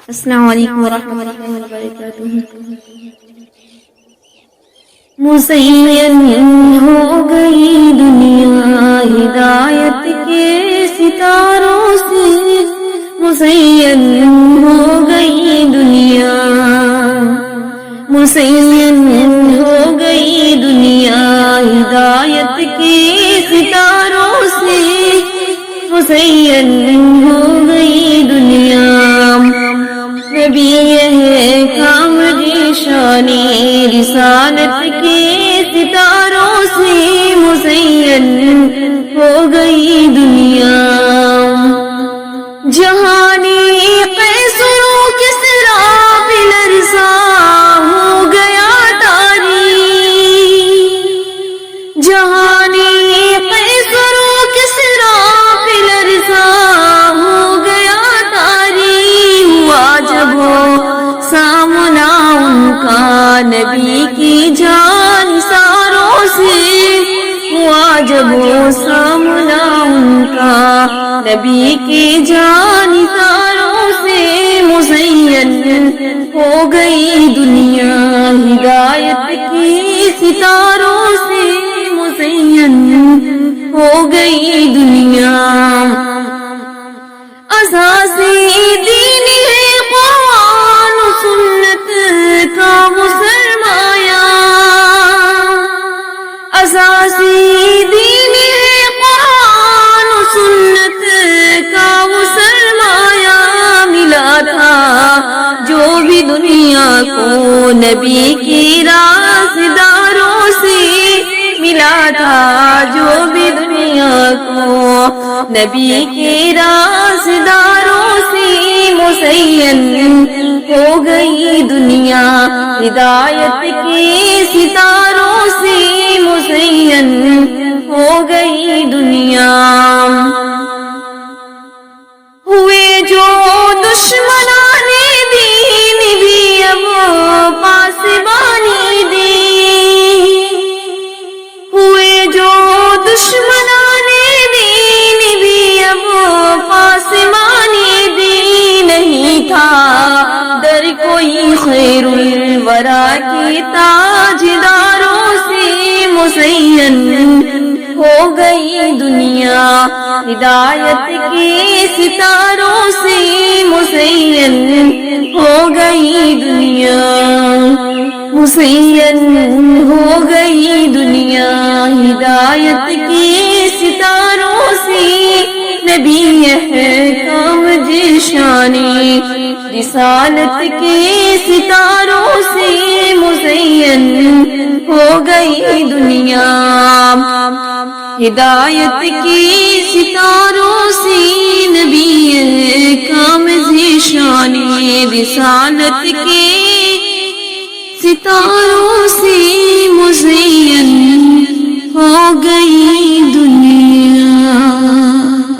السلام علیکم ورحمۃ اللہ وبرکاتہ۔ مزین ہو گئی دنیا ہدایت کے ستاروں سے، مزین ہو گئی دنیا، مزین ہو گئی دنیا ہدایت کے ستاروں سے، مزین ہو گئی دنیا۔ نبی ہے کامل شان رسالت کے ستاروں سے، مزین ہو گئی دنیا۔ جہانی قیصر و کسریٰ پہ لرزاں ہو گیا تاریخ، جہانی قیصر و کسریٰ پہ لرزاں ہو گیا تاریخ۔ ہوا جب وہ سامنا ان کا نبی کی جان ساروں سے، ہوا جب وہ سامنا ان کا نبی کی جان ساروں سے، مزین ہو گئی دنیا ہدایت کے ستاروں سے، مزین ہو گئی دنیا۔ اساسی دین ہے قرآن و سنت کا وہ سرمایہ، اساسی دین ہے قرآن و سنت کا وہ سرمایہ۔ ملا تھا جو بھی دنیا کو نبی کی رازداروں سے، ملا تھا جو بھی دنیا کو نبی کے رازداروں سے، مزین ہو گئی دنیا ہدایت کے ستاروں سے، مزین ہو گئی دنیا۔ ہوئے جو دشمنان دین بھی اب پاسبانی دین، ہوئے جو دشمنان دین بھی اب پاسبانی دین۔ نہیں تھا در کوئی خیر الورا کی تاجداروں سے، مزین ہو گئی دنیا ہدایت کے ستاروں سے، مزین ہو گئی دنیا، مزین ہو گئی دنیا ہدایت کے ستاروں سے۔ نبی ہے کامل شان رسالت کے ستاروں سے، مزین ہو گئی دنیا ہدایت کے ستاروں سے۔ نبی ہے کامل شان رسالت کے ستاروں سے، مزین ہو گئی